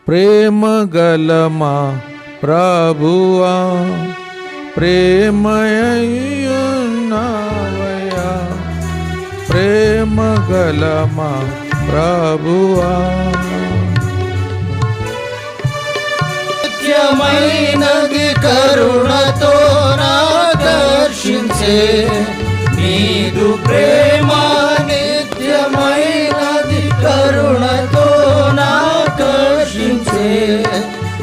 ప్రేమ గల మా ప్రభువా ప్రేమయున్నావయ్యా, ప్రేమ గల మా ప్రభువా. నిత్యమైనది కరుణతో నాకర్షించే నీదు ప్రేమ, నిత్యమైనది కరుణతో నాకర్షించే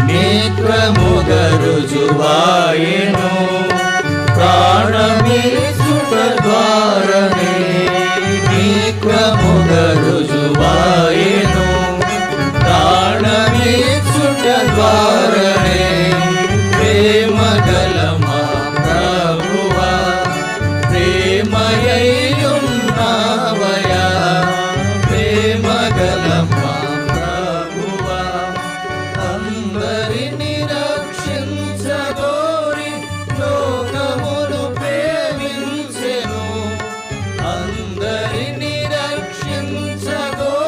నేత్రముగ రుజువాయెను ప్రాణమీసుట ద్వారనే, నేత్రముగ రుజువాయెను ప్రాణమీసుట ద్వారనే. ప్రేమ గల మా ప్రభువా ప్రేమయున్నావయ్యా, ప్రేమ గల మా ప్రభువా. అందరిని రక్షించగోరి లోకమును ప్రేమించెను, అందరిని రక్షించగోరి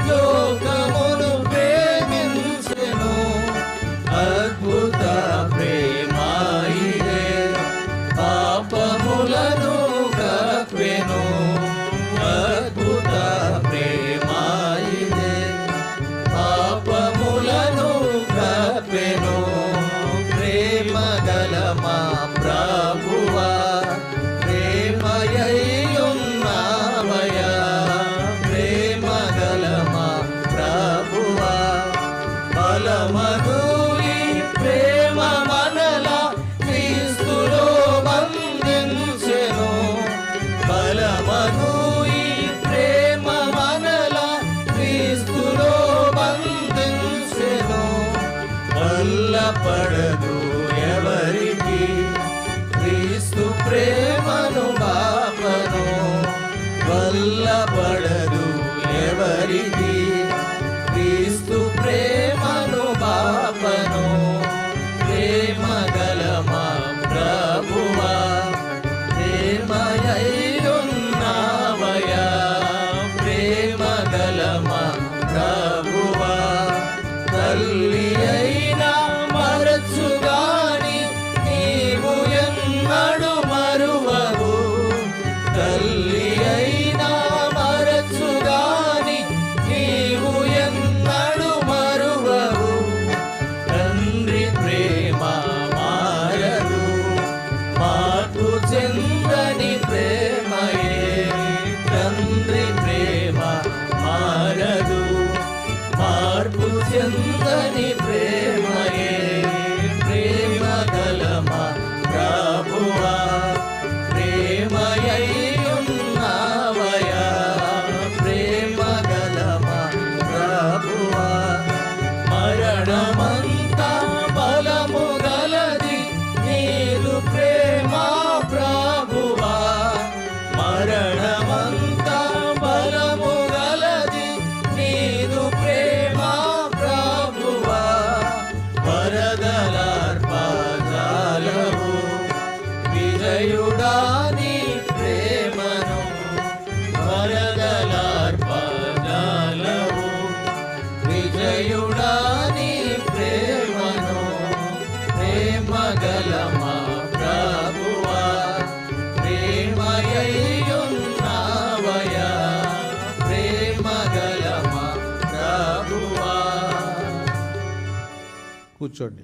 లోకమును ప్రేమించెను. అద్భుత ప్రేమాయిదే పాపములను కప్పెను, అద్భుత ప్రేమాయిదే పాపములను కప్పెను. ప్రేమ గల మా ప్రభువా ప్రేమయున్నావయ్యా, ప్రేమ గల మా ప్రభువా. బలమగు ఈ ప్రేమ మనలా క్రీస్తులో బంధించెను, బలమగు ఈ ప్రేమ మనలా క్రీస్తులో బంధించెను. వల్లపడదు ఎవరికి క్రీస్తు ప్రేమను బాపను, వల్లపడదు ఎవరికి క్రీస్తు ప్రేమను బాపను. ప్రేమ గల మా ప్రభువా ప్రేమయున్నావయ్యా, ప్రేమ గల మా ప్రభువా. తల్లి అయినా మరచుగాని నీవు ఎన్నడు మరువవు, తల్లి అయినా మరచుగాని నీవు ఎన్నడు మరువవు. తండ్రి ప్రేమ మారదు, మార్పు చెందని ప్రేమయే, తండ్రి ప్రేమ మారదు, మార్పు చెందని ప్రేమయే. ప్రేమ గల మా ప్రభువా ప్రేమయున్నావయ్యా, ప్రేమ గల మా ప్రభువా. మరణమంతా బలము గలది నీదు ప్రేమ ప్రభువా, మరణమంతా బలము గలది నీదు ప్రేమ ప్రభువా. వరదలార్పజాలవు విజయుడా నీ ప్రేమను, వరదలార్పజాలవు విజయుడా నీ ప్రేమను. ప్రేమ గల మా ప్రభువా ప్రేమయున్నావయ్యా, ప్రేమ గల మా ప్రభువా. కూర్చోండి.